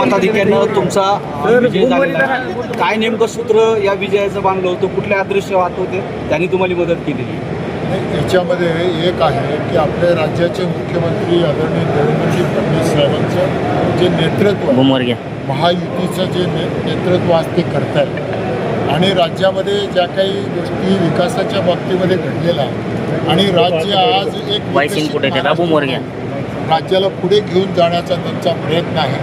मताधिक्यानं तुमचा विजय झालेला आहे. काय नेमकं सूत्र या विजयाचं बांधलं होतं, कुठले अदृश्य हात होते त्यांनी तुम्हाला मदत केलेली? याच्यामध्ये एक आहे की आपल्या राज्याचे मुख्यमंत्री आदरणीय देवेंद्रजी फडणवीस साहेबांचं जे नेतृत्व, महायुतीचं जे नेतृत्व आज ते करत आहे आणि राज्यामध्ये ज्या काही गोष्टी विकासाच्या बाबतीमध्ये घडलेल्या आहेत आणि राज्य आज एक राज्याला पुढे घेऊन जाण्याचा त्यांचा प्रयत्न आहे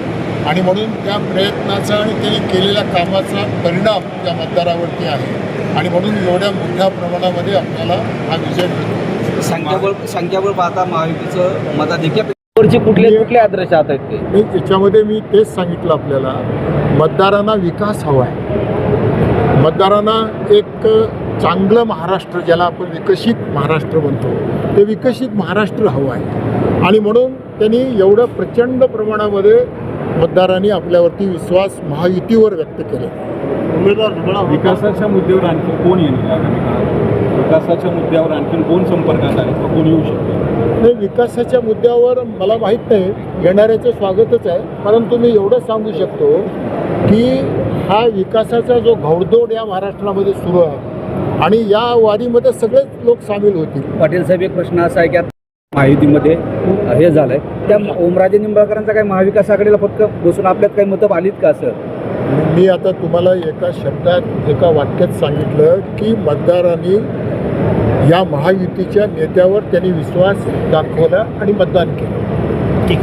आणि म्हणून त्या प्रयत्नाचा आणि त्यांनी केलेल्या कामाचा परिणाम त्या मतदारावरती आहे आणि म्हणून एवढ्या मोठ्या प्रमाणामध्ये आपल्याला हा विजय मिळतो. संख्याबळ पाहता महायुतीचं मताधिक्यावरचे कुठले आदर्श हात आहेत ते? याच्यामध्ये मी तेच सांगितलं, आपल्याला मतदारांना विकास हवा आहे, मतदारांना एक चांगलं महाराष्ट्र, ज्याला आपण विकसित महाराष्ट्र म्हणतो, ते विकसित महाराष्ट्र हवं आहे आणि म्हणून त्यांनी एवढं प्रचंड प्रमाणामध्ये मतदारांनी आपल्यावरती विश्वास महायुतीवर व्यक्त केला. विकासाच्या मुद्द्यावर आणखी कोण येणार? विकासाच्या मुद्द्यावर आणखी कोण संपर्कात आहे, कोण येऊ शकतो? नाही, विकासाच्या मुद्द्यावर मला माहीत नाही, येणाऱ्याचं स्वागतच आहे, परंतु मी एवढं सांगू शकतो की हा विकासाचा जो घौडदौड या महाराष्ट्रामध्ये सुरू आहे आणि या वारीमध्ये सगळेच लोक सामील होतील. पाटील साहेब, एक प्रश्न असा आहे की महायुतीमध्ये हे झालंय, त्या ओमराजे निंबाळकरांचा काही महाविकास आघाडीला फक्त बसून आपल्यात काही मतं आलीत का असं? मी आता तुम्हाला एका शब्दात, एका वाक्यात सांगितलं की मतदारांनी या महायुतीच्या नेत्यावर त्यांनी विश्वास दाखवला आणि मतदान केलं. ठीक.